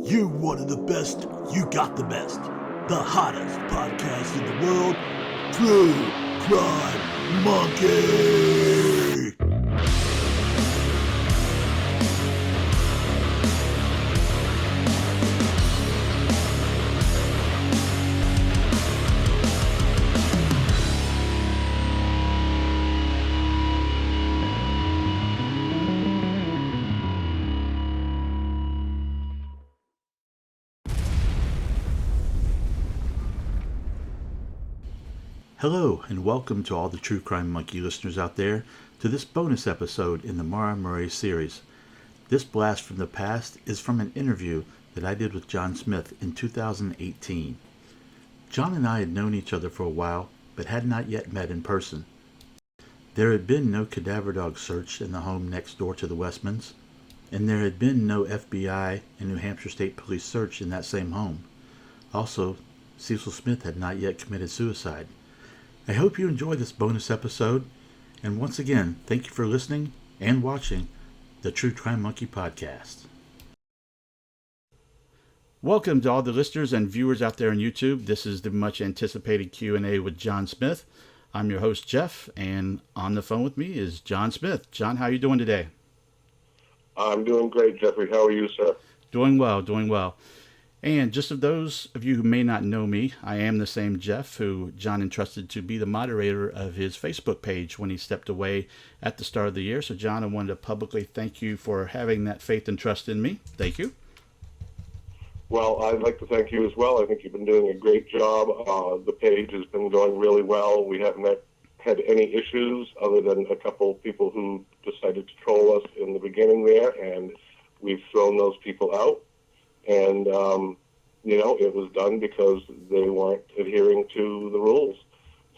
You wanted the best, you got the best. The hottest podcast in the world, True Crime Monkey! Hello, and welcome to all the True Crime Monkey listeners out there to this bonus episode in the Maura Murray series. This blast from the past is from an interview that I did with John Smith in 2018. John and I had known each other for a while, but had not yet met in person. There had been no cadaver dog search in the home next door to the Westmans, and there had been no FBI and New Hampshire State Police search in that same home. Also, Cecil Smith had not yet committed suicide. I hope you enjoy this bonus episode, and once again, thank you for listening and watching the True Crime Monkey podcast. Welcome to all the listeners and viewers out there on YouTube. This is the much anticipated Q&A with John Smith. I'm your host, Jeff, and on the phone with me is John Smith. John, how are you doing today? I'm doing great, Jeffrey. How are you, sir? Doing well. And just of those of you who may not know me, I am the same Jeff who John entrusted to be the moderator of his Facebook page when he stepped away at the start of the year. So, John, I wanted to publicly thank you for having that faith and trust in me. Thank you. Well, I'd like to thank you as well. I think you've been doing a great job. The page has been going really well. We haven't had any issues other than a couple people who decided to troll us in the beginning there, and we've thrown those people out. And, it was done because they weren't adhering to the rules.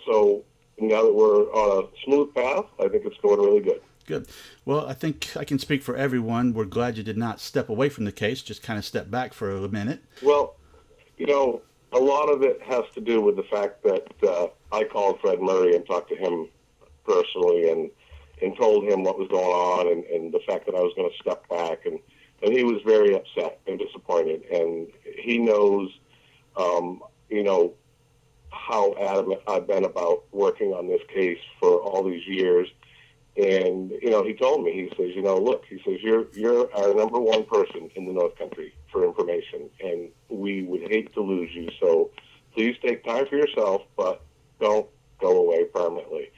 So now that we're on a smooth path, I think it's going really good. Good. Well, I think I can speak for everyone. We're glad you did not step away from the case, just kind of step back for a minute. Well, a lot of it has to do with the fact that I called Fred Murray and talked to him personally and told him what was going on and the fact that I was going to step back. And he was very upset and disappointed. And he knows, how adamant I've been about working on this case for all these years. And, he told me, he says, look, he says, you're our number one person in the North Country for information, and we would hate to lose you. So please take time for yourself, but don't go away permanently.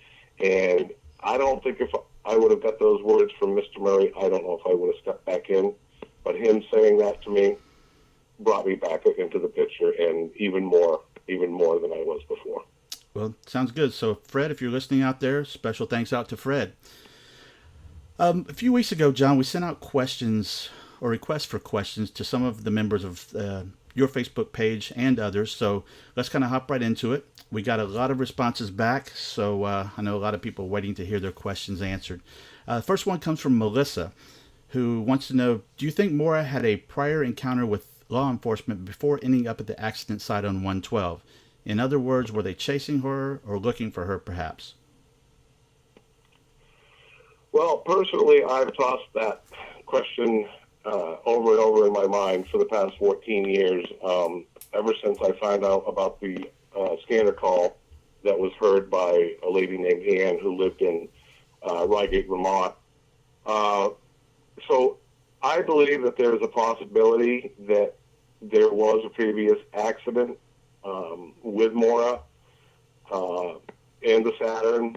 And I don't think if I would have got those words from Mr. Murray, I don't know if I would have stepped back in. But him saying that to me brought me back into the picture, and even more than I was before. Well, sounds good. So, Fred, if you're listening out there, special thanks out to Fred. A few weeks ago, John, we sent out questions or requests for questions to some of the members of your Facebook page and others. So let's kind of hop right into it. We got a lot of responses back, so I know a lot of people waiting to hear their questions answered. First one comes from Melissa, who wants to know, do you think Maura had a prior encounter with law enforcement before ending up at the accident site on 112? In other words, were they chasing her or looking for her, perhaps? Well, personally, I've tossed that question over and over in my mind for the past 14 years, ever since I found out about the scanner call that was heard by a lady named Ann who lived in Reigate, Vermont. So I believe that there is a possibility that there was a previous accident with Maura and the Saturn.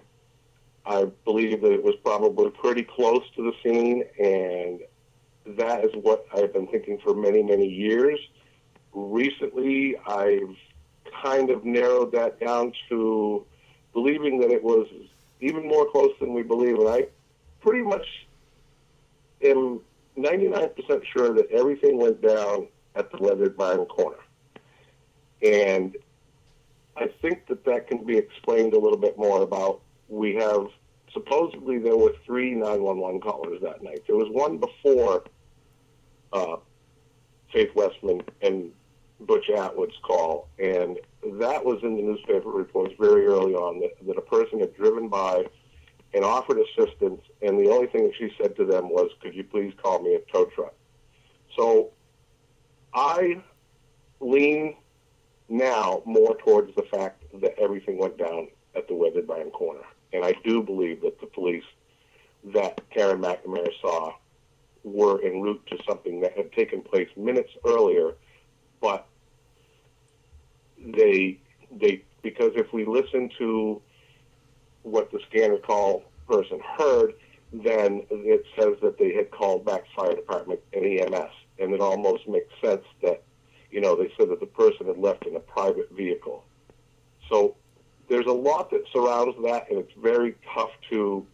I believe that it was probably pretty close to the scene, and that is what I've been thinking for many, many years. Recently, I've kind of narrowed that down to believing that it was even more close than we believe, and I pretty much am 99% sure that everything went down at the Weathered Barn corner. And I think that can be explained a little bit more about, we have, supposedly there were 3 911 callers that night. There was one before Faith Westman and Butch Atwood's call, and that was in the newspaper reports very early on, that a person had driven by and offered assistance, and the only thing that she said to them was, could you please call me a tow truck? So towards the fact that everything went down at the Weathered Barn corner. And I do believe that the police that Karen McNamara saw were en route to something that had taken place minutes earlier, but they because if we listen to what the scanner call person heard, then it says that they had called back fire department and EMS, and it almost makes sense that, you know, they said that the person had left in a private vehicle. So there's a lot that surrounds that, and it's very tough to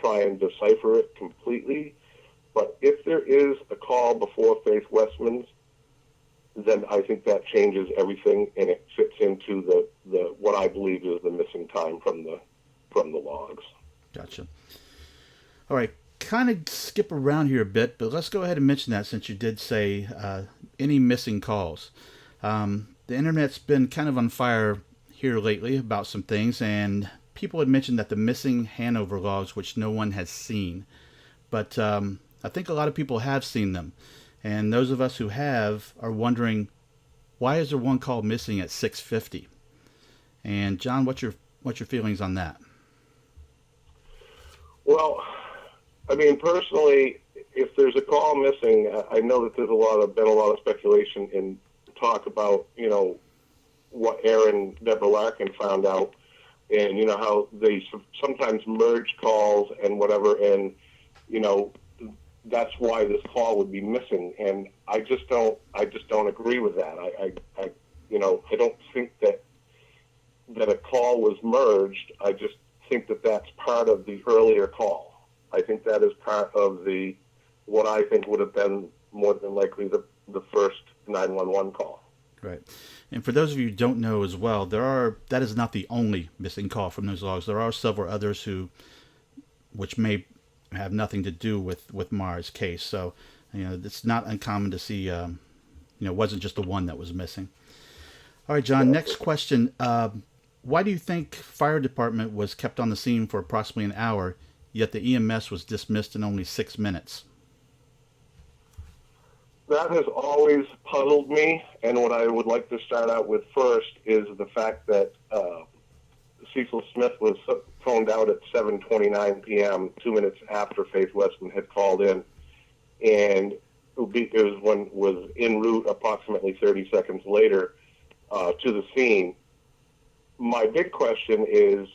try and decipher it completely. But if there is a call before Faith Westman's, then I think that changes everything, and it fits into the what I believe is the missing time from the logs. Gotcha. All right, kind of skip around here a bit, but let's go ahead and mention that since you did say any missing calls. The internet's been kind of on fire here lately about some things, and people had mentioned that the missing Hanover logs, which no one has seen, but I think a lot of people have seen them. And those of us who have are wondering, why is there one call missing at 6:50? And John, what's your feelings on that? Well, I mean, personally, if there's a call missing, I know that there's been a lot of speculation and talk about, you know, what Aaron Deborah Larkin found out, and you know how they sometimes merge calls and whatever, and you know, that's why this call would be missing, and I just don't agree with that. I don't think that a call was merged. I just think that that's part of the earlier call. I think that is part of what I think would have been more than likely the first 911 call. Right. And for those of you who don't know as well, that is not the only missing call from those logs. There are several others which may have nothing to do with Maura's case. So, you know, it's not uncommon to see, it wasn't just the one that was missing. All right, John, next question. Why do you think fire department was kept on the scene for approximately an hour, yet the EMS was dismissed in only 6 minutes? That has always puzzled me, and what I would like to start out with first is the fact that Cecil Smith was phoned out at 7:29 p.m., 2 minutes after Faith Westman had called in, and it was en route approximately 30 seconds later to the scene. My big question is,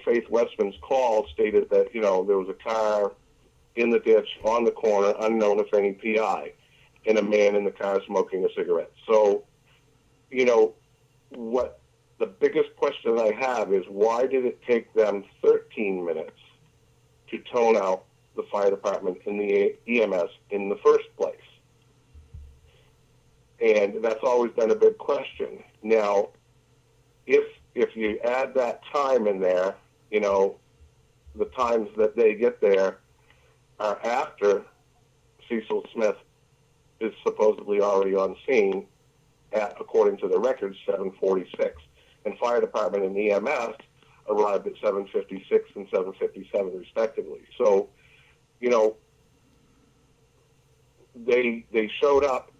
Faith Westman's call stated that, there was a car in the ditch on the corner, unknown if any PI, and a man in the car smoking a cigarette. So, what the biggest question I have is, why did it take them 13 minutes to tone out the fire department and the EMS in the first place? And that's always been a big question. Now, if you add that time in there, the times that they get there are after Cecil Smith is supposedly already on scene at, according to the records, 7:46. And fire department and EMS arrived at 7:56 and 7:57 respectively. So, they showed up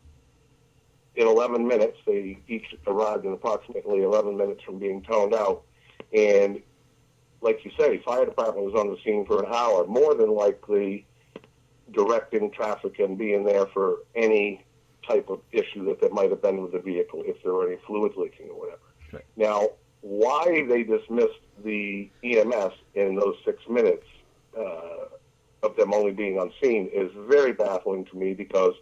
in 11 minutes. They each arrived in approximately 11 minutes from being toned out. And like you say, fire department was on the scene for an hour, more than likely directing traffic and being there for any type of issue that there might have been with the vehicle, if there were any fluids leaking or whatever. Right. Now, why they dismissed the EMS in those 6 minutes of them only being on scene is very baffling to me, because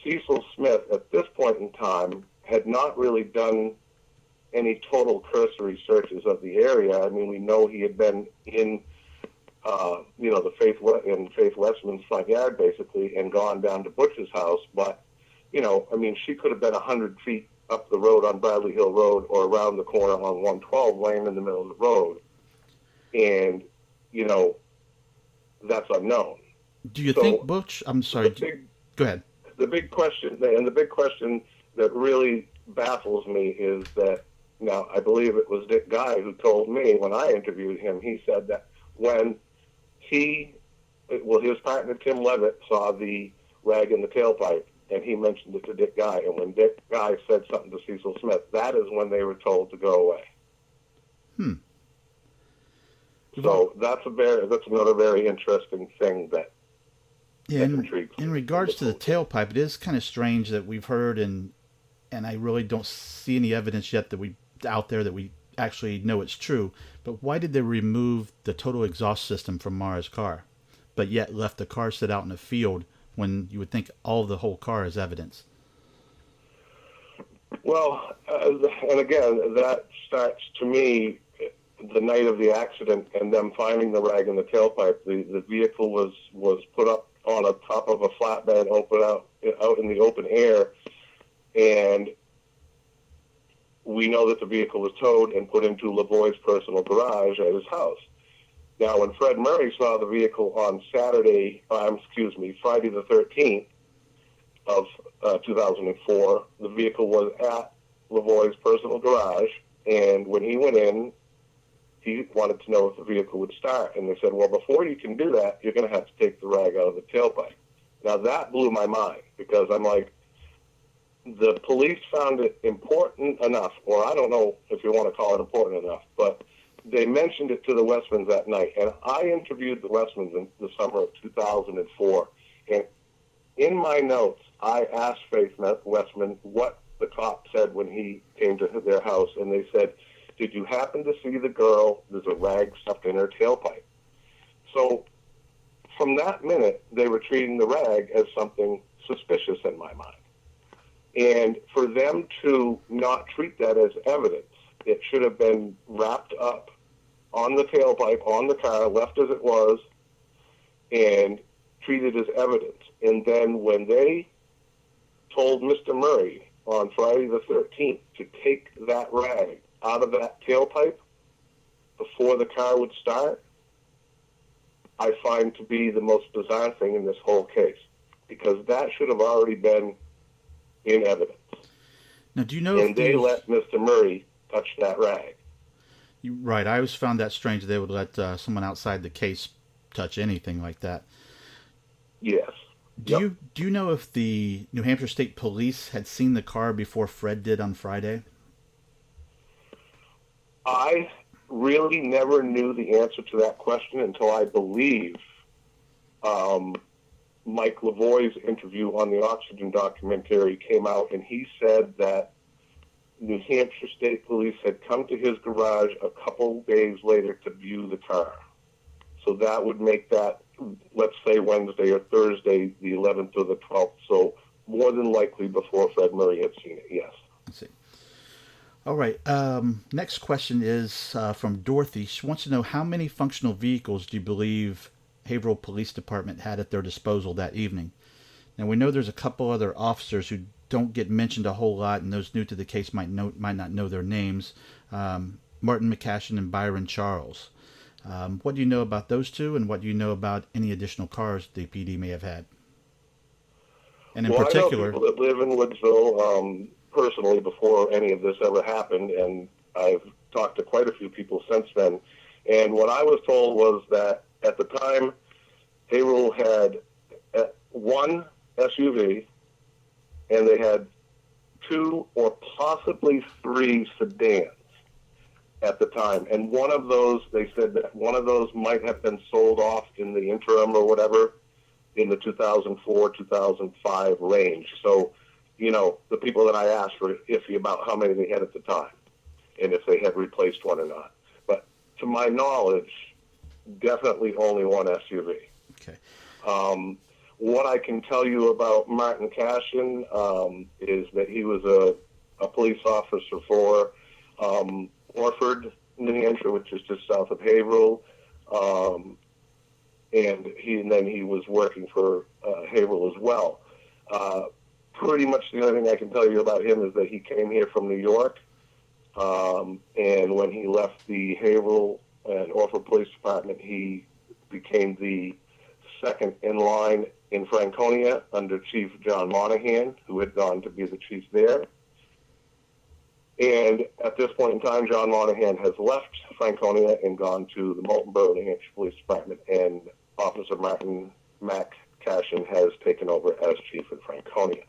Cecil Smith, at this point in time, had not really done any total cursory searches of the area. I mean, we know he had been in, the Faith Westman's front yard, basically, and gone down to Butch's house. But, she could have been 100 feet up the road on Bradley Hill Road or around the corner on 112, laying in the middle of the road. And, that's unknown. Do you think Butch... I'm sorry. Go ahead. The big question that really baffles me is that, now, I believe it was Dick Guy who told me when I interviewed him, he said that when his partner Tim Levitt saw the rag in the tailpipe, and he mentioned it to Dick Guy. And when Dick Guy said something to Cecil Smith, that is when they were told to go away. So that's another very interesting thing that intrigues me. In regards to the tailpipe, it is kind of strange that we've heard, and I really don't see any evidence yet that we actually know it's true. But why did they remove the total exhaust system from Maura's car, but yet left the car sit out in the field when you would think all of the whole car is evidence? Well, and again, that starts to me the night of the accident and them finding the rag in the tailpipe. The vehicle was put up on a top of a flatbed, out in the open air, and we know that the vehicle was towed and put into Lavoie's personal garage at his house. Now, when Fred Murray saw the vehicle on Friday the 13th of 2004, the vehicle was at Lavoie's personal garage, and when he went in, he wanted to know if the vehicle would start. And they said, well, before you can do that, you're going to have to take the rag out of the tailpipe. Now, that blew my mind, because I'm like, the police found it important enough, or I don't know if you want to call it important enough, but they mentioned it to the Westmans that night. And I interviewed the Westmans in the summer of 2004. And in my notes, I asked Faith Westman what the cop said when he came to their house. And they said, did you happen to see the girl? There's a rag stuffed in her tailpipe. So from that minute, they were treating the rag as something suspicious in my mind. And for them to not treat that as evidence, it should have been wrapped up on the tailpipe, on the car, left as it was, and treated as evidence. And then when they told Mr. Murray on Friday the 13th to take that rag out of that tailpipe before the car would start, I find to be the most bizarre thing in this whole case, because that should have already been in evidence. Now, do you know? And they let Mr. Murray touch that rag. Right. I always found that strange they would let someone outside the case touch anything like that. Yes. Do you know if the New Hampshire State Police had seen the car before Fred did on Friday? I really never knew the answer to that question until I believe Mike Lavoie's interview on the Oxygen documentary came out, and he said that New Hampshire State Police had come to his garage a couple days later to view the car. So that would make that, let's say, Wednesday or Thursday, the 11th or the 12th. So more than likely before Fred Murray had seen it, yes. Let's see. All right. Next question is from Dorothy. She wants to know, how many functional vehicles do you believe Haverhill Police Department had at their disposal that evening? Now, we know there's a couple other officers who don't get mentioned a whole lot, and those new to the case might not know their names. Martin McCashin and Byron Charles. What do you know about those two, and what do you know about any additional cars the PD may have had? And in particular, I know people that live in Woodsville personally before any of this ever happened, and I've talked to quite a few people since then. And what I was told was that at the time, Haverhill had one SUV, and they had two or possibly three sedans at the time. And one of those, they said that one of those might have been sold off in the interim or whatever in the 2004, 2005 range. So, you know, the people that I asked were iffy about how many they had at the time and if they had replaced one or not. But to my knowledge, definitely only one SUV. Okay. What I can tell you about Martin Cashin is that he was a police officer for Orford, New Hampshire, which is just south of Haverhill, and then he was working for Haverhill as well. Pretty much the only thing I can tell you about him is that he came here from New York, and when he left the Haverhill and Orford Police Department, he became the second in line in Franconia under Chief John Monahan, who had gone to be the chief there. And at this point in time, John Monahan has left Franconia and gone to the Moulton Borough, New Hampshire Police Department, and Officer Martin Mac Cashin has taken over as chief in Franconia.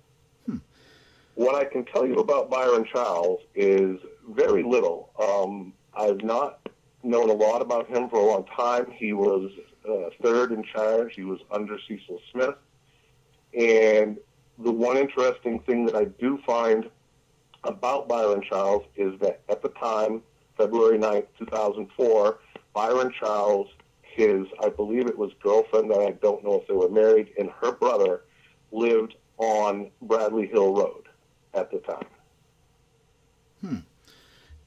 What I can tell you about Byron Charles is very little. I've not known a lot about him for a long time. He was third in charge. He was under Cecil Smith. And the one interesting thing that I do find about Byron Charles is that at the time, February 9th, 2004, Byron Charles, I believe it was girlfriend, and I don't know if they were married, and her brother lived on Bradley Hill Road at the time.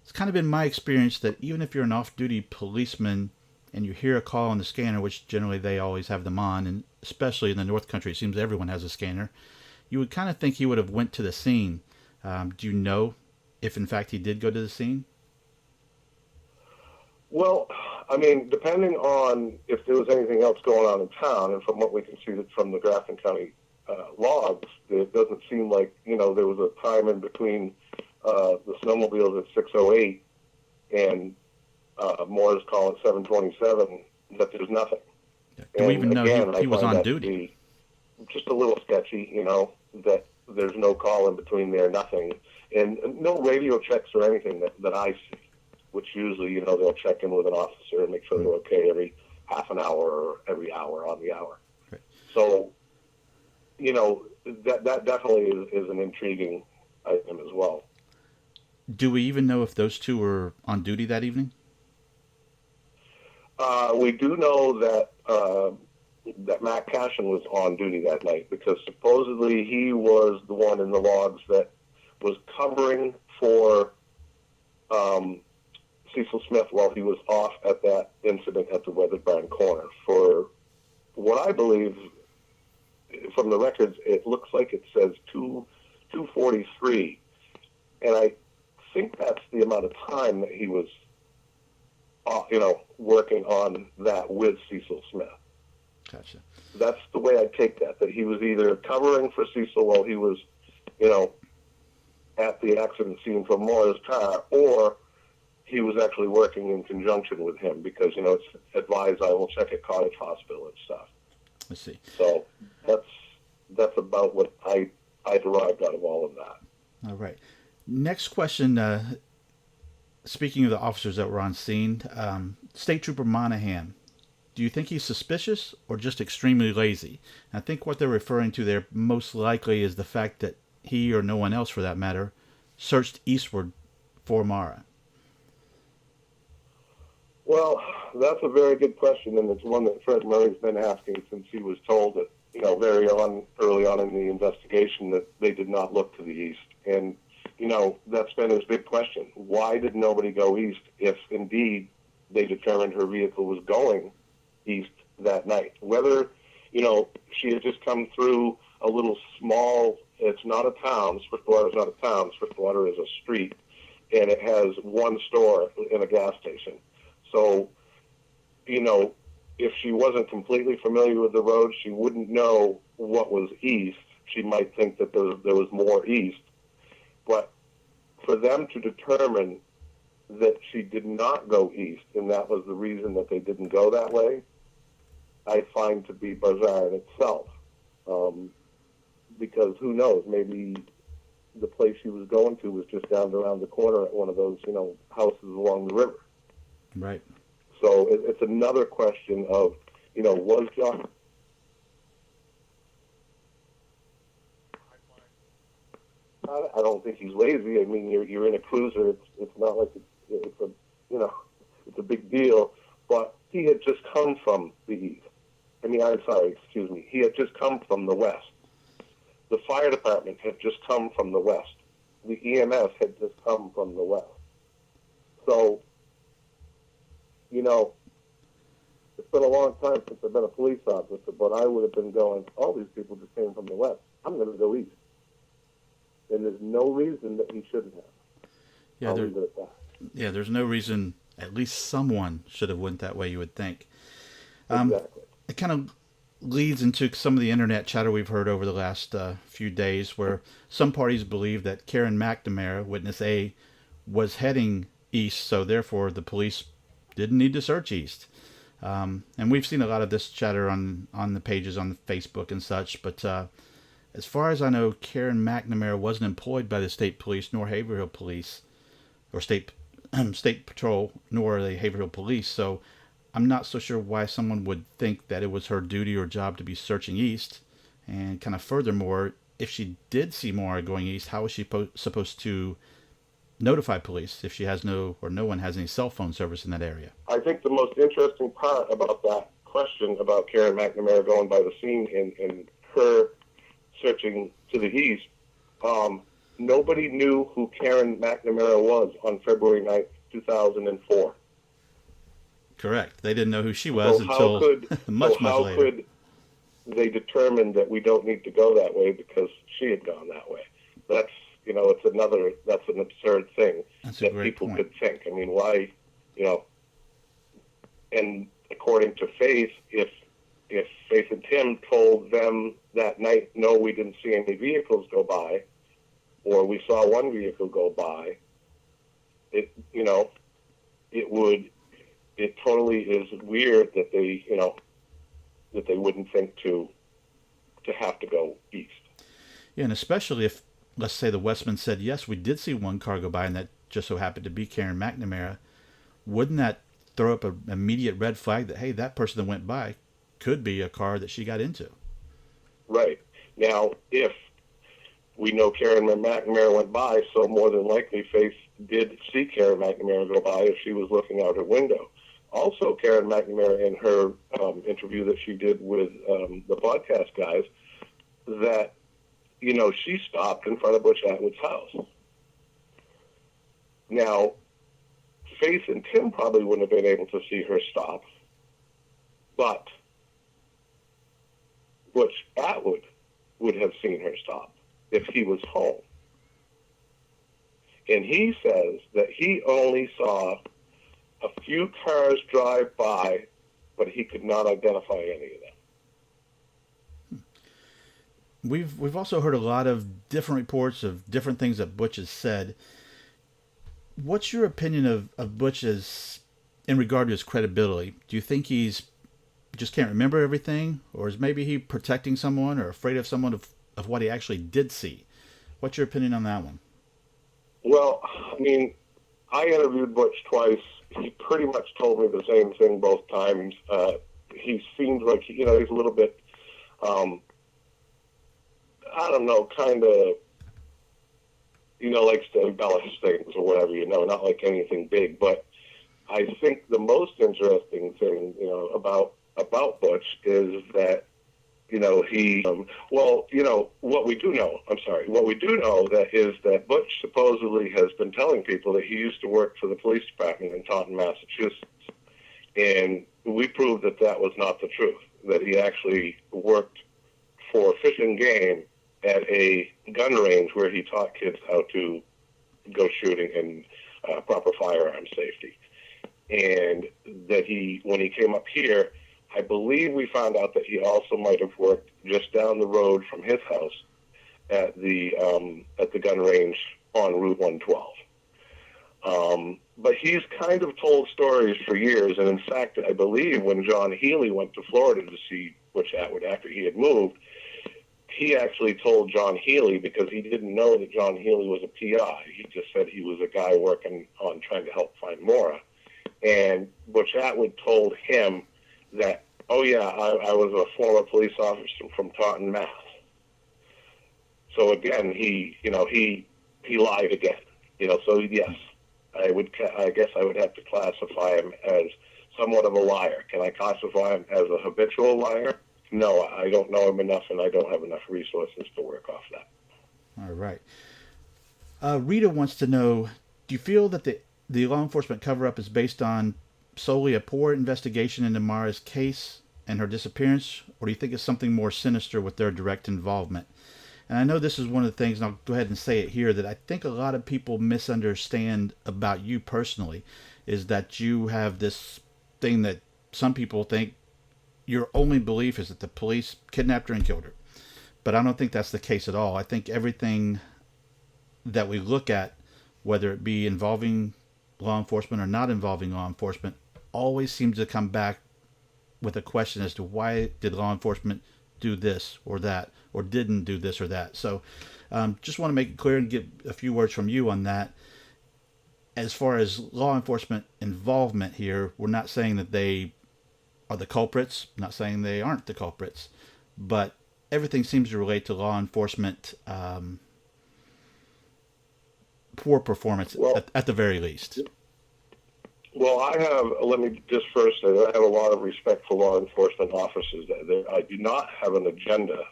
It's kind of been my experience that even if you're an off-duty policeman and you hear a call on the scanner, which generally they always have them on, and especially in the North Country, it seems everyone has a scanner, you would kind of think he would have went to the scene. Do you know if, in fact, he did go to the scene? Well, I mean, depending on if there was anything else going on in town, and from what we can see from the Grafton County logs, it doesn't seem like, there was a time in between the snowmobiles at 6:08 and Maura's call at 7:27 that there's nothing. Do we even know he was on duty? Just a little sketchy, that there's no call in between there, nothing. And no radio checks or anything that I see, which usually, they'll check in with an officer and make sure they're okay every half an hour or every hour on the hour. Right. So, that definitely is an intriguing item as well. Do we even know if those two were on duty that evening? We do know that that Matt Cashin was on duty that night because supposedly he was the one in the logs that was covering for Cecil Smith while he was off at that incident at the Weathered Barn Corner. For what I believe, from the records, it looks like it says 2:43, and I think that's the amount of time that he was, working on that with Cecil Smith. Gotcha. That's the way I take that he was either covering for Cecil while he was, at the accident scene from Maura's car, or he was actually working in conjunction with him because, it's advised I will check at Cottage Hospital and stuff. I see. So that's about what I derived out of all of that. All right. Next question. Speaking of the officers that were on scene, State Trooper Monahan, do you think he's suspicious or just extremely lazy? And I think what they're referring to there most likely is the fact that he, or no one else for that matter, searched eastward for Maura. Well, that's a very good question, and it's one that Fred Murray's been asking since he was told that, very early on in the investigation that they did not look to the east. And, that's been his big question. Why did nobody go east if indeed they determined her vehicle was going east that night? Whether, she had just come through a little small, it's not a town, Swiftwater is not a town, Swiftwater is a street, and it has one store and a gas station. So, if she wasn't completely familiar with the road, she wouldn't know what was east. She might think that there was more east. But for them to determine that she did not go east, and that was the reason that they didn't go that way, I find to be bizarre in itself. Because who knows, maybe the place she was going to was just down around the corner at one of those, houses along the river. Right. So it's another question of, was John... I don't think he's lazy. I mean, you're in a cruiser. It's not like it's a big deal. But he had just come from the east. He had just come from the west. The fire department had just come from the west. The EMS had just come from the west. So, it's been a long time since I've been a police officer, but I would have been going, all these people just came from the west. I'm going to go east. And there's no reason that he shouldn't have. I'll leave it at that. Yeah, there's no reason. At least someone should have went that way, you would think. Exactly. It kind of leads into some of the internet chatter we've heard over the last few days, where some parties believe that Karen McNamara, witness A, was heading east, so therefore the police didn't need to search east. And we've seen a lot of this chatter on the pages on Facebook and such, but as far as I know, Karen McNamara wasn't employed by the state police nor Haverhill Police or state patrol nor the Haverhill Police. So I'm not so sure why someone would think that it was her duty or job to be searching east. And kind of furthermore, if she did see Maura going east, how is she supposed to notify police if she has no one has any cell phone service in that area? I think the most interesting part about that question about Karen McNamara going by the scene and her searching to the east, nobody knew who Karen McNamara was on February 9th, 2004. Correct. They didn't know who she was So until much later. How could they determine that we don't need to go that way because she had gone that way? That's that's an absurd thing that people could think. I mean, why, and according to Faith, if Faith and Tim told them that night, no, we didn't see any vehicles go by, or we saw one vehicle go by, it totally is weird that they wouldn't think to have to go east. Yeah, and especially if, let's say, the Westman said, yes, we did see one car go by, and that just so happened to be Karen McNamara, wouldn't that throw up an immediate red flag that, hey, that person that went by could be a car that she got into? Right. Now, if we know Karen McNamara went by, so more than likely Faith did see Karen McNamara go by if she was looking out her window. Also, Karen McNamara, in her interview that she did with the podcast guys, that, she stopped in front of Butch Atwood's house. Now, Faith and Tim probably wouldn't have been able to see her stop, but Butch Atwood would have seen her stop if he was home. And he says that he only saw a few cars drive by, but he could not identify any of them. We've also heard a lot of different reports of different things that Butch has said. What's your opinion of Butch's in regard to his credibility? Do you think he's just can't remember everything, or is maybe he protecting someone or afraid of someone of what he actually did see? What's your opinion on that one? Well, I mean, I interviewed Butch twice. He pretty much told me the same thing both times. He seems like, he's a little bit, I don't know, kind of, likes to embellish things or whatever, not like anything big. But I think the most interesting thing, about Butch is that, what we do know that is that Butch supposedly has been telling people that he used to work for the police department in Taunton, Massachusetts. And we proved that that was not the truth, that he actually worked for Fish and Game at a gun range where he taught kids how to go shooting and proper firearm safety. And that when he came up here, I believe we found out that he also might have worked just down the road from his house at the gun range on Route 112. But he's kind of told stories for years, and in fact, I believe when John Healy went to Florida to see Butch Atwood after he had moved, he actually told John Healy, because he didn't know that John Healy was a PI. He just said he was a guy working on trying to help find Maura. And Butch Atwood told him that, oh yeah, I was a former police officer from Taunton, Mass. So again, he lied again. So yes, I guess I would have to classify him as somewhat of a liar. Can I classify him as a habitual liar? No, I don't know him enough, and I don't have enough resources to work off that. All right. Rita wants to know, do you feel that the law enforcement cover-up is based on solely a poor investigation into Maura's case and her disappearance, or do you think it's something more sinister with their direct involvement? And I know this is one of the things, and I'll go ahead and say it here, that I think a lot of people misunderstand about you personally, is that you have this thing that some people think your only belief is that the police kidnapped her and killed her. But I don't think that's the case at all. I think everything that we look at, whether it be involving law enforcement or not involving law enforcement, always seems to come back with a question as to why did law enforcement do this or that, or didn't do this or that. So just want to make it clear and get a few words from you on that. As far as law enforcement involvement here, we're not saying that they are the culprits, not saying they aren't the culprits, but everything seems to relate to law enforcement poor performance at the very least. Well, let me just first say that I have a lot of respect for law enforcement officers. I do not have an agenda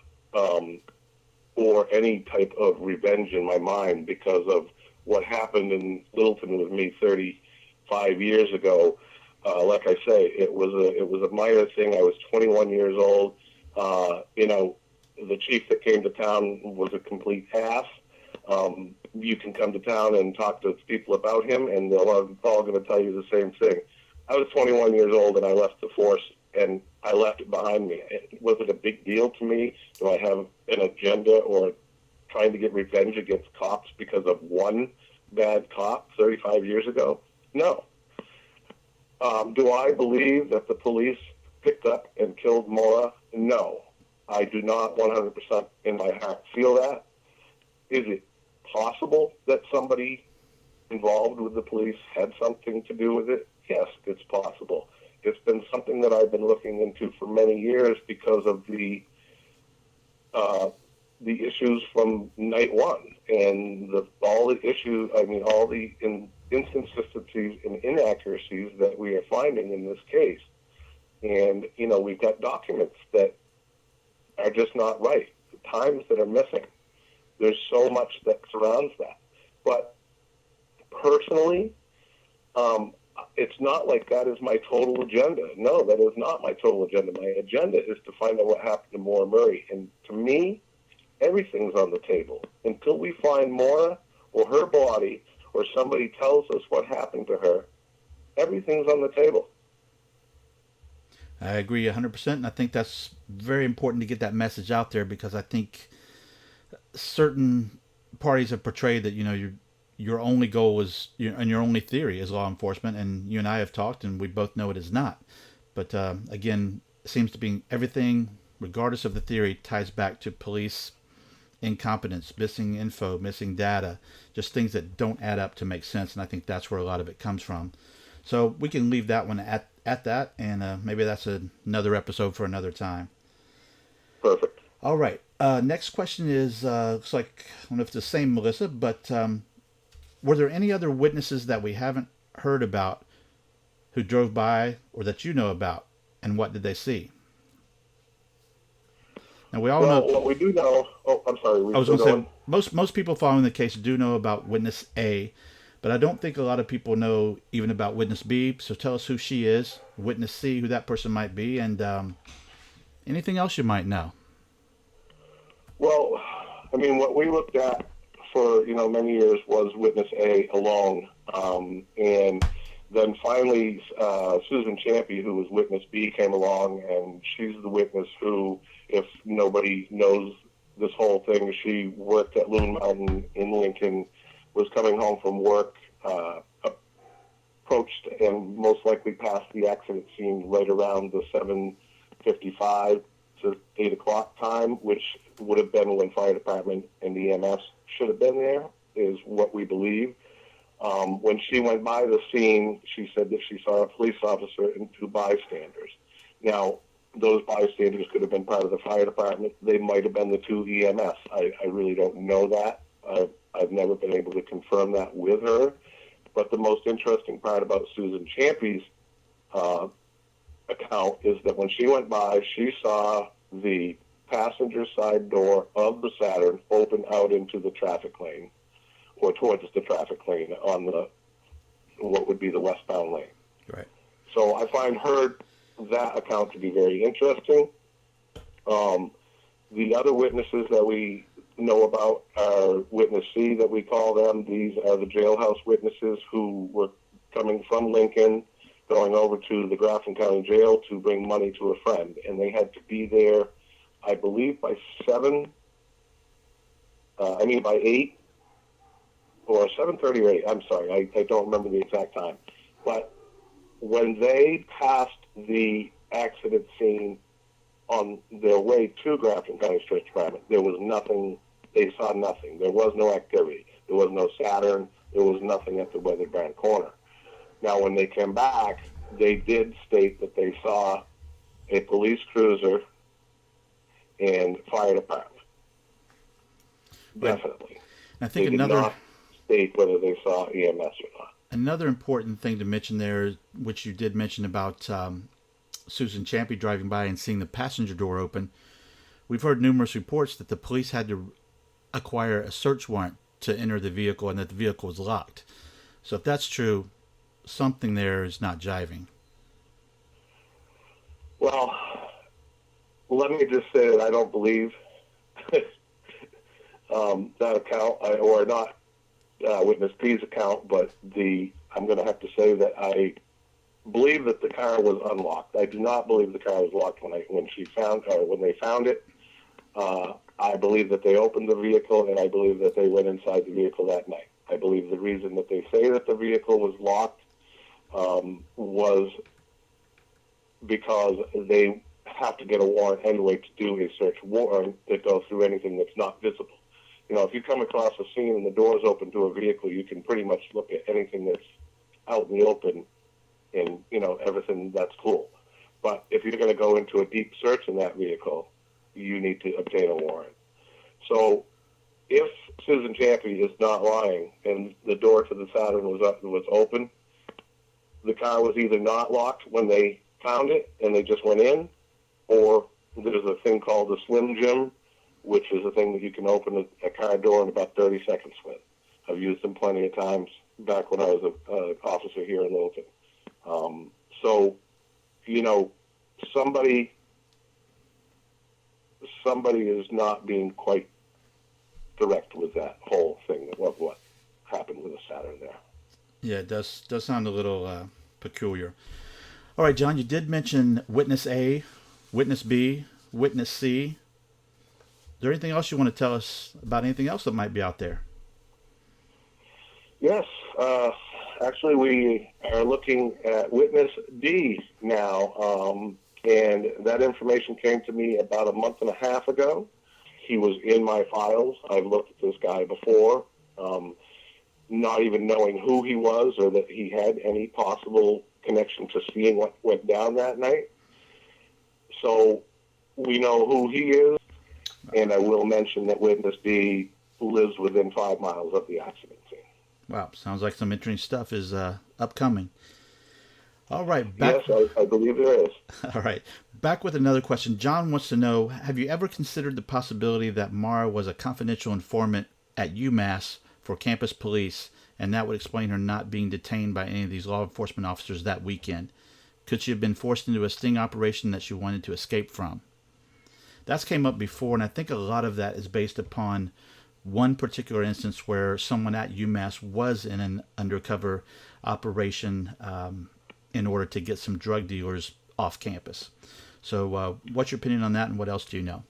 or any type of revenge in my mind because of what happened in Littleton with me 35 years ago. Like I say, it was a minor thing. I was 21 years old. The chief that came to town was a complete ass. You can come to town and talk to people about him, and they're all going to tell you the same thing. I was 21 years old, and I left the force, and I left it behind me. Was it a big deal to me? Do I have an agenda or trying to get revenge against cops because of one bad cop 35 years ago? No. Do I believe that the police picked up and killed Maura? No. I do not 100% in my heart feel that. Is it possible that somebody involved with the police had something to do with it? Yes, it's possible. It's been something that I've been looking into for many years because of the issues from night one and all the inconsistencies and inaccuracies that we are finding in this case. And, we've got documents that are just not right, times that are missing. There's so much that surrounds that. But personally, it's not like that is my total agenda. No, that is not my total agenda. My agenda is to find out what happened to Maura Murray. And to me, everything's on the table. Until we find Maura or her body or somebody tells us what happened to her, everything's on the table. I agree 100%, and I think that's very important to get that message out there because I think certain parties have portrayed that your only goal is and your only theory is law enforcement, and you and I have talked, and we both know it is not. But again, it seems to be everything, regardless of the theory, ties back to police incompetence, missing info, missing data, just things that don't add up to make sense, and I think that's where a lot of it comes from. So we can leave that one at that, and maybe that's another episode for another time. Perfect. All right. Next question is, looks like, I don't know if it's the same, Melissa, but were there any other witnesses that we haven't heard about who drove by or that you know about, and what did they see? Now, we all know... What we do know... Oh, I'm sorry. I was going to say, most people following the case do know about witness A, but I don't think a lot of people know even about witness B, so tell us who she is, witness C, who that person might be, and anything else you might know. Well, what we looked at for, many years was witness A alone. And then finally, Susan Champy, who was witness B, came along, and she's the witness who, if nobody knows this whole thing, she worked at Loon Mountain in Lincoln, was coming home from work, approached and most likely passed the accident scene right around the 7:55 to 8 o'clock time, which would have been when fire department and the EMS should have been there, is what we believe. When she went by the scene, she said that she saw a police officer and two bystanders. Now, those bystanders could have been part of the fire department. They might have been the two EMS. I really don't know that. I've never been able to confirm that with her. But the most interesting part about Susan Champy's account is that when she went by, she saw the passenger side door of the Saturn open out into the traffic lane, or towards the traffic lane on what would be the westbound lane. Right. So I find that account to be very interesting. The other witnesses that we know about are witness C, that we call them. These are the jailhouse witnesses who were coming from Lincoln, going over to the Grafton County Jail to bring money to a friend. And they had to be there, I believe, by 8, or 7:30 or 8. I'm sorry, I don't remember the exact time. But when they passed the accident scene on their way to Grafton County Sheriff's Department, there was nothing. They saw nothing. There was no activity. There was no Saturn. There was nothing at the Weathered Barn corner. Now, when they came back, they did state that they saw a police cruiser and fire department. Right. Definitely. I think they did not state whether they saw EMS or not. Another important thing to mention there, which you did mention about Susan Champy driving by and seeing the passenger door open. We've heard numerous reports that the police had to acquire a search warrant to enter the vehicle and that the vehicle was locked. So if that's true, something there is not jiving. Well, let me just say that I don't believe that account, or not Witness P's account, but I'm going to have to say that I believe that the car was unlocked. I do not believe the car was locked when they found it. I believe that they opened the vehicle, and I believe that they went inside the vehicle that night. I believe the reason that they say that the vehicle was locked was because they have to get a warrant anyway to do a search warrant that goes through anything that's not visible. You know, if you come across a scene and the door's open to a vehicle, you can pretty much look at anything that's out in the open and, you know, everything that's cool. But if you're going to go into a deep search in that vehicle, you need to obtain a warrant. So if Susan Champy is not lying and the door to the Saturn was open, the car was either not locked when they found it and they just went in, or there's a thing called the Slim Jim, which is a thing that you can open a car door in about 30 seconds with. I've used them plenty of times back when I was an officer here in Littleton. So, you know, somebody is not being quite direct with that whole thing of what happened with the Saturn there. Yeah, it does sound a little peculiar. All right, John, you did mention Witness A, Witness B, Witness C. Is there anything else you want to tell us about anything else that might be out there? Yes. Actually, we are looking at Witness D now, and that information came to me about a month and a half ago. He was in my files. I've looked at this guy before, not even knowing who he was or that he had any possible connection to seeing what went down that night. So we know who he is, and I will mention that Witness D lives within 5 miles of the accident scene. Wow, sounds like some interesting stuff is upcoming. All right. Yes, I believe there is. All right. Back with another question. John wants to know, have you ever considered the possibility that Maura was a confidential informant at UMass for campus police, and that would explain her not being detained by any of these law enforcement officers that weekend? Could she have been forced into a sting operation that she wanted to escape from? That's came up before, and I think a lot of that is based upon one particular instance where someone at UMass was in an undercover operation in order to get some drug dealers off campus. So what's your opinion on that, and what else do you know?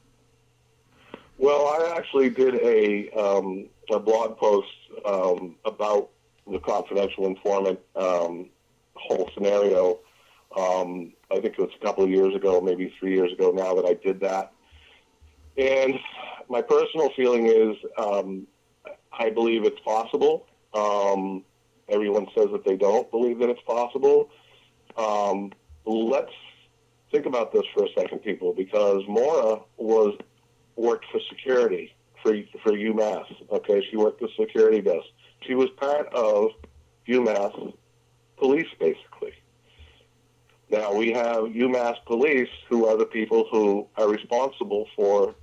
Well, I actually did a blog post about the confidential informant whole scenario. I think it was a couple of years ago, maybe 3 years ago now that I did that. And my personal feeling is I believe it's possible. Everyone says that they don't believe that it's possible. Let's think about this for a second, people, because Maura worked for security for UMass. Okay, she worked the security desk. She was part of UMass police, basically. Now, we have UMass police, who are the people who are responsible for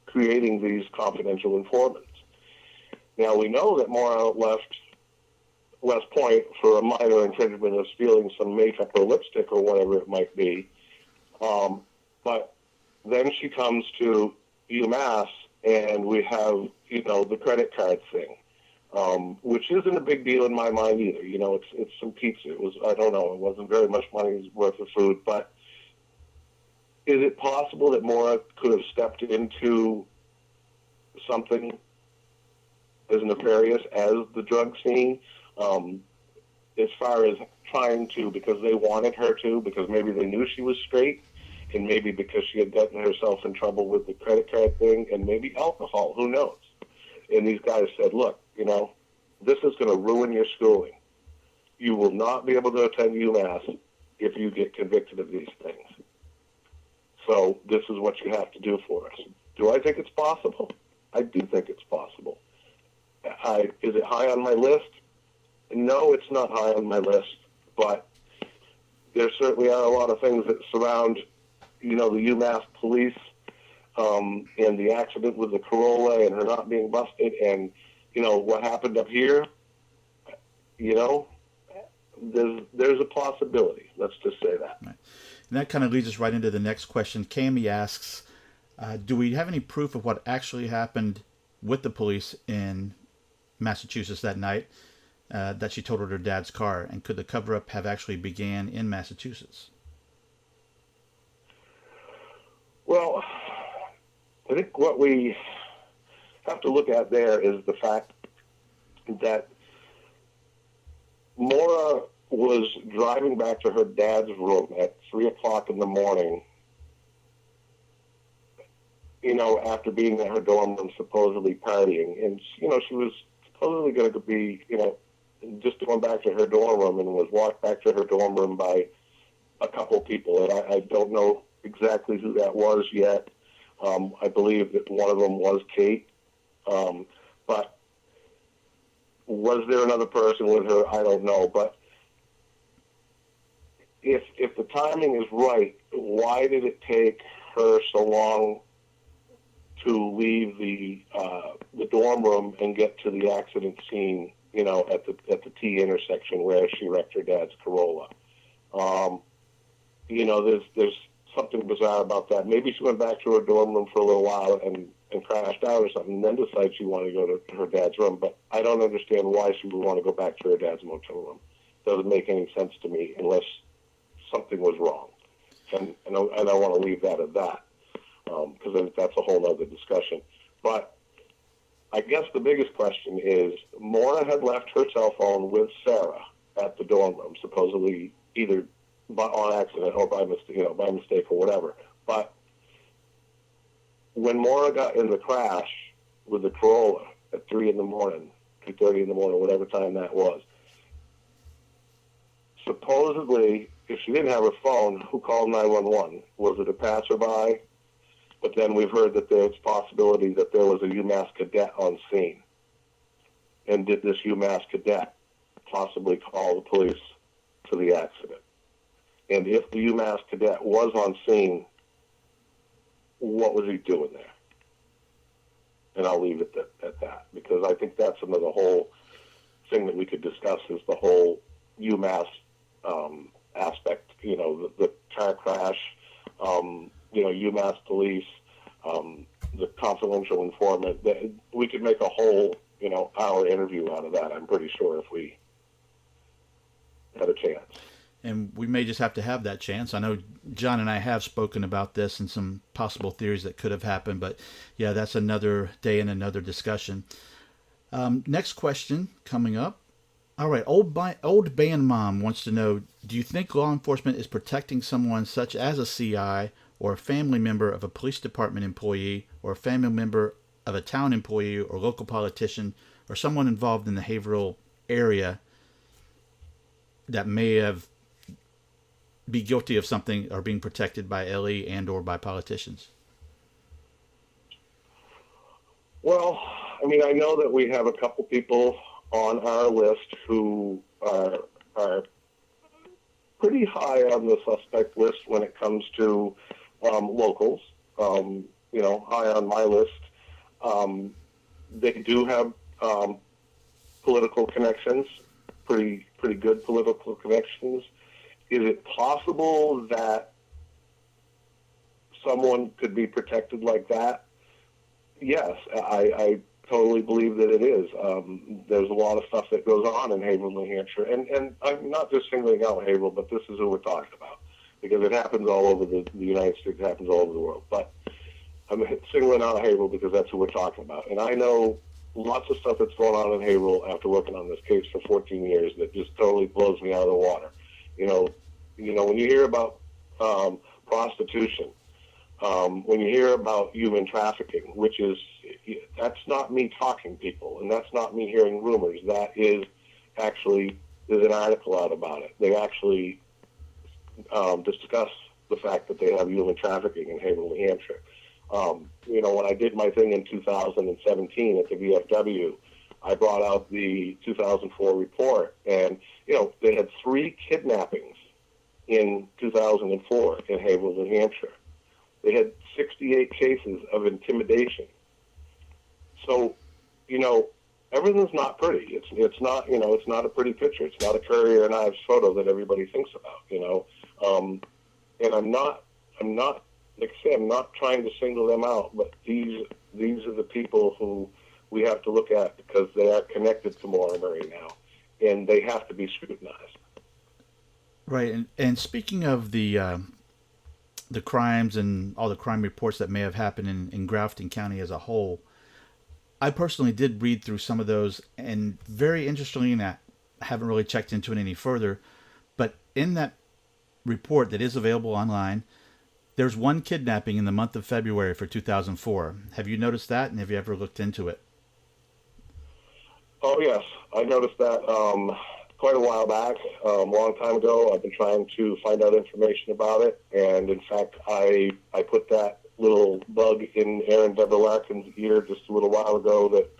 creating these confidential informants. Now, we know that Maura left West Point for a minor infringement of stealing some makeup or lipstick or whatever it might be. But then she comes to UMass, and we have, the credit card thing, which isn't a big deal in my mind either. It's some pizza. It wasn't very much money's worth of food. But is it possible that Maura could have stepped into something as nefarious as the drug scene, as far as trying to, because they wanted her to, because maybe they knew she was straight, and maybe because she had gotten herself in trouble with the credit card thing, and maybe alcohol, who knows? And these guys said, look, this is going to ruin your schooling. You will not be able to attend UMass if you get convicted of these things. So this is what you have to do for us. Do I think it's possible? I do think it's possible. Is it high on my list? No, it's not high on my list, but there certainly are a lot of things that surround, the UMass police, and the accident with the Corolla and her not being busted, and, what happened up here, there's a possibility. Let's just say that. Right. And that kind of leads us right into the next question. Cami asks, do we have any proof of what actually happened with the police in Massachusetts that night that she totaled her dad's car? And could the cover-up have actually began in Massachusetts? Well, I think what we have to look at there is the fact that Maura was driving back to her dad's room at 3 o'clock in the morning, after being at her dorm room supposedly partying. And, she was supposedly going to be, just going back to her dorm room, and was walked back to her dorm room by a couple of people. And I don't know exactly who that was yet. I believe that one of them was Kate. But was there another person with her? I don't know. But if the timing is right, why did it take her so long to leave the dorm room and get to the accident scene, at the T intersection where she wrecked her dad's Corolla? There's something bizarre about that. Maybe she went back to her dorm room for a little while and crashed out or something, and then decided she wanted to go to her dad's room. But I don't understand why she would want to go back to her dad's motel room. Doesn't make any sense to me unless something was wrong. And I want to leave that at that, because that's a whole other discussion. But I guess the biggest question is, Maura had left her cell phone with Sarah at the dorm room, supposedly either on accident or by mistake or whatever. But when Maura got in the crash with the Corolla at 3 in the morning, 2:30 in the morning, whatever time that was, supposedly, if she didn't have her phone, who called 911? Was it a passerby? But then we've heard that there's possibility that there was a UMass cadet on scene. And did this UMass cadet possibly call the police to the accident? And if the UMass cadet was on scene, what was he doing there? And I'll leave it at that, because I think that's another whole thing that we could discuss, is the whole UMass aspect, the car crash, UMass police, the confidential informant. We could make a whole, hour interview out of that, I'm pretty sure, if we had a chance. And we may just have to have that chance. I know John and I have spoken about this and some possible theories that could have happened, but yeah, that's another day and another discussion. Next question coming up. All right, old band mom wants to know, do you think law enforcement is protecting someone such as a CI or a family member of a police department employee or a family member of a town employee or local politician or someone involved in the Haverhill area that may have be guilty of something or being protected by LE and or by politicians? Well, I know that we have a couple people on our list who are pretty high on the suspect list when it comes to locals. High on my list. They do have political connections, pretty good political connections. Is it possible that someone could be protected like that? Yes, I totally believe that it is. There's a lot of stuff that goes on in Haverhill, New Hampshire, and I'm not just singling out Haverhill, but this is who we're talking about, because it happens all over the United States, it happens all over the world. But I'm singling out Haverhill because that's who we're talking about. And I know lots of stuff that's going on in Haverhill after working on this case for 14 years that just totally blows me out of the water. When you hear about prostitution, when you hear about human trafficking, that's not me talking, people, and that's not me hearing rumors. That is actually, there's an article out about it. They actually discuss the fact that they have human trafficking in Haverhill, New Hampshire. When I did my thing in 2017 at the VFW, I brought out the 2004 report, and, they had 3 kidnappings in 2004 in Haverhill, New Hampshire. They had 68 cases of intimidation. So, everything's not pretty. It's not, it's not a pretty picture. It's not a Currier and Ives photo that everybody thinks about, and I'm not, like I say, I'm not trying to single them out, but these are the people who we have to look at because they are connected to Maura Murray now, and they have to be scrutinized. Right, and speaking of the crimes and all the crime reports that may have happened in Grafton County as a whole, I personally did read through some of those, and very interestingly, and I haven't really checked into it any further, but in that report that is available online, there's one kidnapping in the month of February for 2004. Have you noticed that, and have you ever looked into it? Oh, yes. I noticed that quite a while back, a long time ago. I've been trying to find out information about it, and in fact, I put that little bug in Aaron Deborah Larkin's ear just a little while ago that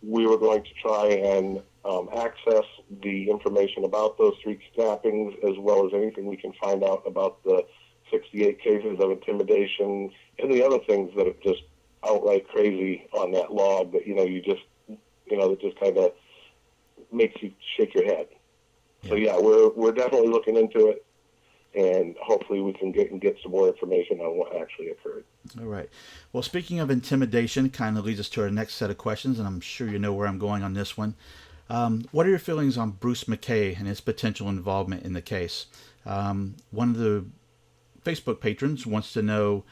we were going to try and access the information about those 3 kidnappings, as well as anything we can find out about the 68 cases of intimidation and the other things that are just outright crazy on that log that, that just kind of makes you shake your head. Yeah. So yeah, we're definitely looking into it, and hopefully we can get some more information on what actually occurred. All right. Well, speaking of intimidation, kind of leads us to our next set of questions, and I'm sure you know where I'm going on this one. What are your feelings on Bruce McKay and his potential involvement in the case? One of the Facebook patrons wants to know,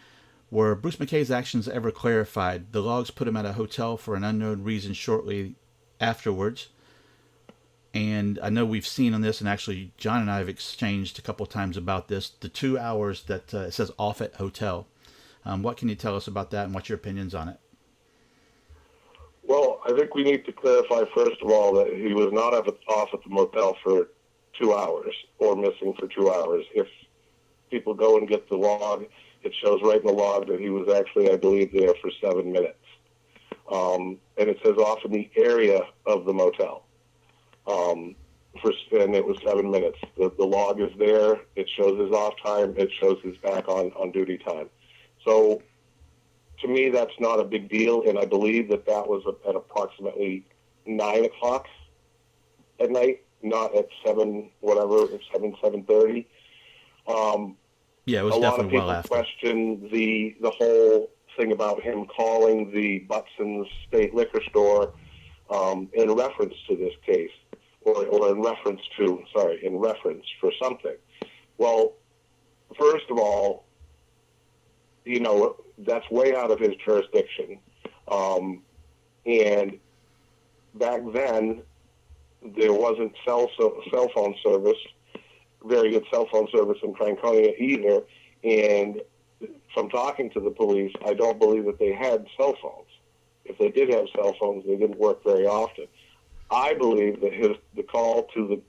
were Bruce McKay's actions ever clarified? The logs put him at a hotel for an unknown reason shortly afterwards. And I know we've seen on this, and actually John and I have exchanged a couple times about this, the 2 hours that it says off at hotel. What can you tell us about that, and what's your opinions on it? Well, I think we need to clarify, first of all, that he was not off at the motel for 2 hours or missing for 2 hours. If people go and get the log, it shows right in the log that he was actually, I believe, there for 7 minutes. And it says off in the area of the motel. And it was 7 minutes. The log is there. It shows his off time. It shows his back on duty time. So to me, that's not a big deal. And I believe that was at approximately 9 o'clock at night, not at 7:30. Yeah, it was definitely well after. A lot of people question the whole thing about him calling the Butson's State Liquor Store in reference to this case, or in reference for something. Well, first of all, that's way out of his jurisdiction. And back then, there wasn't cell phone service, very good cell phone service in Franconia either. And from talking to the police, I don't believe that they had cell phones. If they did have cell phones, they didn't work very often. I believe that the call to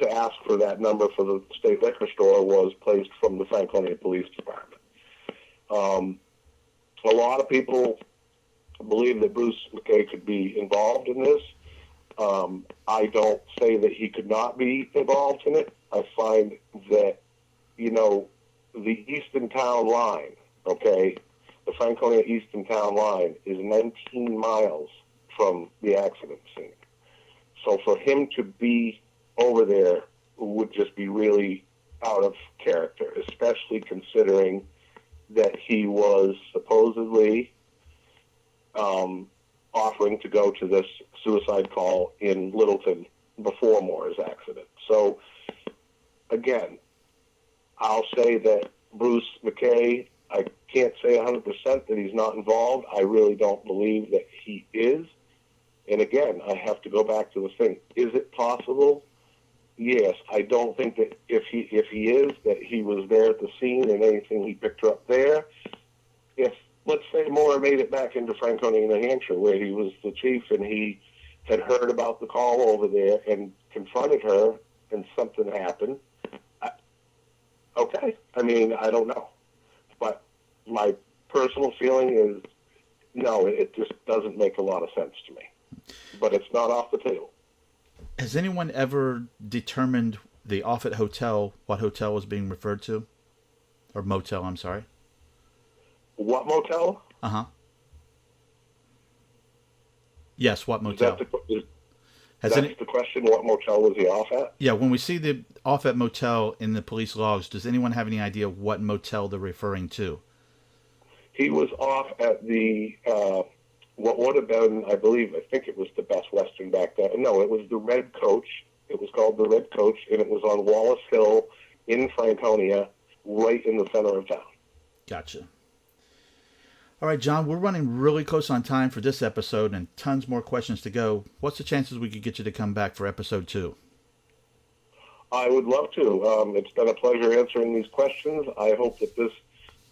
ask for that number for the state liquor store was placed from the Franconia Police Department. A lot of people believe that Bruce McKay could be involved in this. I don't say that he could not be involved in it. I find that, the Easton Town line, okay, the Franconia Easton Town line is 19 miles from the accident scene. So for him to be over there would just be really out of character, especially considering that he was supposedly offering to go to this suicide call in Littleton before Maura's accident. So, again, I'll say that Bruce McKay, I can't say 100% that he's not involved. I really don't believe that he is. And again, I have to go back to the thing. Is it possible? yes, I don't think that if he is, that he was there at the scene and anything he picked her up there. If, let's say, Maura made it back into Franconia, New Hampshire, where he was the chief, and he had heard about the call over there and confronted her, and something happened. Okay, I mean, I don't know, but my personal feeling is no. It just doesn't make a lot of sense to me. But it's not off the table. Has anyone ever determined the Offutt Hotel, what hotel was being referred to? Or motel, I'm sorry. What motel? Uh-huh. Yes, what motel? That's the question. What motel was he off at? Yeah, when we see the Offutt Motel in the police logs, does anyone have any idea what motel they're referring to? He was off at the, what would have been, I think it was the Best Western back then. No, it was the Red Coach. It was called the Red Coach, and it was on Wallace Hill in Franconia, right in the center of town. Gotcha. All right, John, we're running really close on time for this episode and tons more questions to go. What's the chances we could get you to come back for episode 2? I would love to. It's been a pleasure answering these questions. I hope that this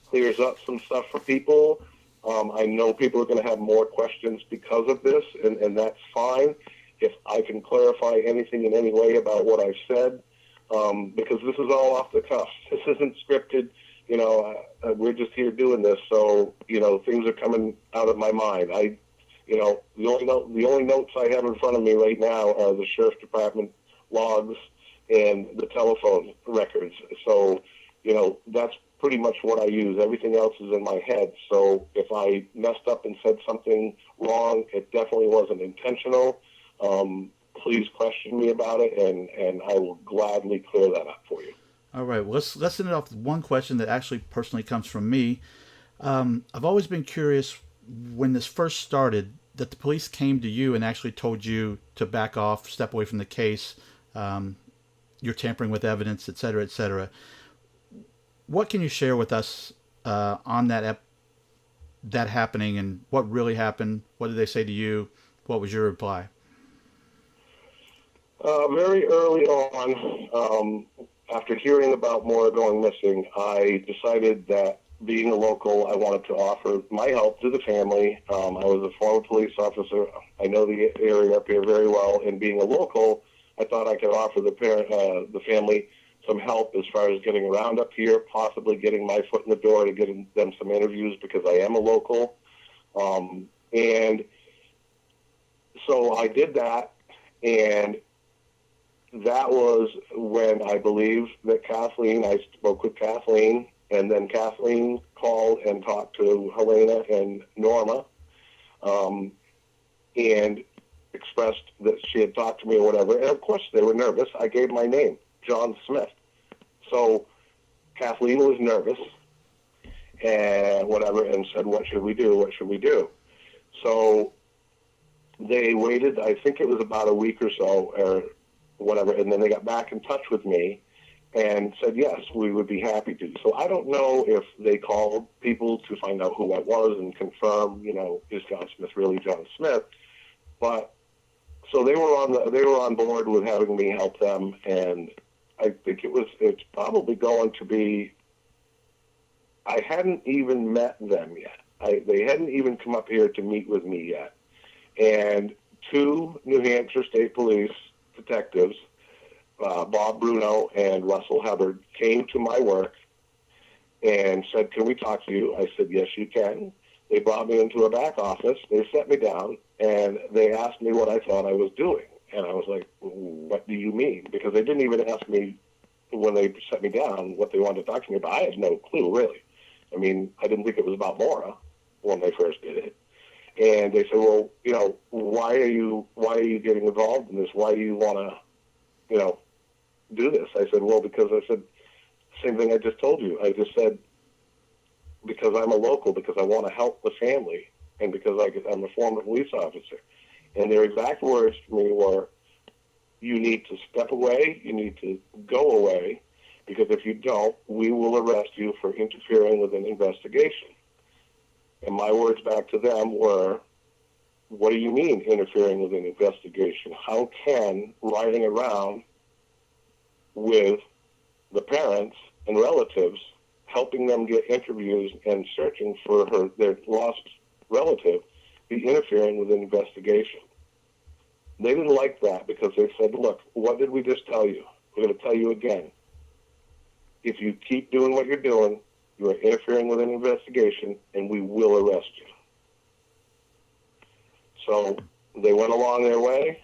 clears up some stuff for people. I know people are going to have more questions because of this, and that's fine. If I can clarify anything in any way about what I've said, because this is all off the cuff. This isn't scripted. We're just here doing this, so things are coming out of my mind. The only notes I have in front of me right now are the sheriff's department logs and the telephone records. So, that's pretty much what I use. Everything else is in my head. So if I messed up and said something wrong, it definitely wasn't intentional. Please question me about it, and I will gladly clear that up for you. All right, well, let's end it off with one question that actually personally comes from me. I've always been curious, when this first started, that the police came to you and actually told you to back off, step away from the case, you're tampering with evidence, et cetera, et cetera. What can you share with us on that happening, and what really happened? What did they say to you? What was your reply? Very early on, after hearing about Maura going missing, I decided that being a local, I wanted to offer my help to the family. I was a former police officer. I know the area up here very well, and being a local, I thought I could offer the family some help as far as getting around up here, possibly getting my foot in the door to getting them some interviews, because I am a local. And so I did that, and that was when I believe that I spoke with Kathleen, and then Kathleen called and talked to Helena and Norma, and expressed that she had talked to me or whatever. And of course they were nervous. I gave my name, John Smith. So Kathleen was nervous and whatever, and said, what should we do? What should we do? So they waited, I think it was about a week or so, or whatever, and then they got back in touch with me and said, yes, we would be happy to. So I don't know if they called people to find out who I was and confirm, is John Smith really John Smith? But so they were on board with having me help them, and I think it's probably going to be, I hadn't even met them yet. They hadn't even come up here to meet with me yet. And 2 New Hampshire State Police detectives, Bob Bruno and Russell Hubbard, came to my work and said, can we talk to you? I said, yes, you can. They brought me into a back office. They set me down, and they asked me what I thought I was doing. And I was like, what do you mean? Because they didn't even ask me when they set me down what they wanted to talk to me about. I had no clue, really. I mean, I didn't think it was about Maura when they first did it. And they said, well, why are you getting involved in this? Why do you want to, do this? I said, well, because same thing I just told you. I just said, because I'm a local, because I want to help the family, and because I'm a former police officer. And their exact words to me were, you need to step away, you need to go away, because if you don't, we will arrest you for interfering with an investigation. And my words back to them were, what do you mean interfering with an investigation? How can riding around with the parents and relatives, helping them get interviews and searching for their lost relative, be interfering with an investigation. They didn't like that because they said, look, what did we just tell you? We're going to tell you again. If you keep doing what you're doing, you are interfering with an investigation, and we will arrest you. So they went along their way.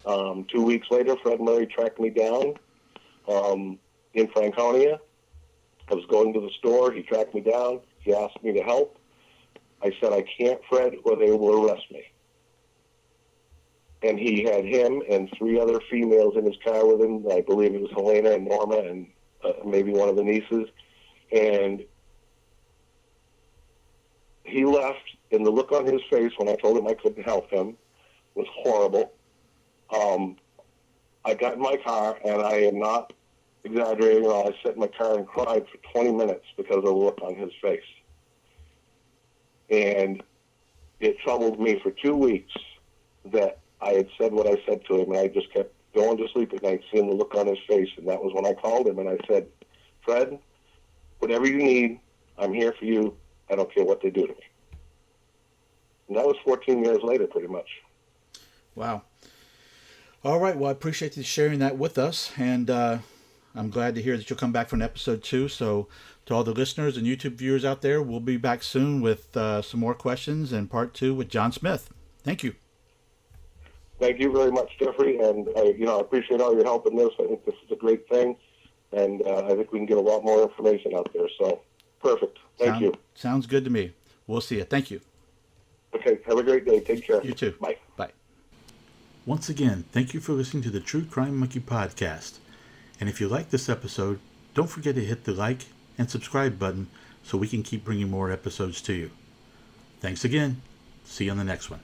2 weeks later, Fred Murray tracked me down in Franconia. I was going to the store. He tracked me down. He asked me to help. I said, I can't, Fred, or they will arrest me. And he had him and 3 other females in his car with him. I believe it was Helena and Norma and maybe one of the nieces. And he left, and the look on his face when I told him I couldn't help him was horrible. I got in my car, and I am not exaggerating. I sat in my car and cried for 20 minutes because of the look on his face. And it troubled me for 2 weeks that I had said what I said to him, and I just kept going to sleep at night seeing the look on his face. And that was when I called him, and I said, Fred, whatever you need, I'm here for you. I don't care what they do to me. And that was 14 years later, pretty much. Wow. All right. Well, I appreciate you sharing that with us. And I'm glad to hear that you'll come back for an episode 2. So to all the listeners and YouTube viewers out there, we'll be back soon with some more questions and part 2 with John Smith. Thank you. Thank you very much, Jeffrey. And I appreciate all your help in this. I think this is a great thing. And I think we can get a lot more information out there. So perfect. Thank you. Sounds good to me. We'll see you. Thank you. Okay. Have a great day. Take care. You too. Bye. Bye. Once again, thank you for listening to the True Crime Monkey podcast. And if you like this episode, don't forget to hit the like and subscribe button so we can keep bringing more episodes to you. Thanks again. See you on the next one.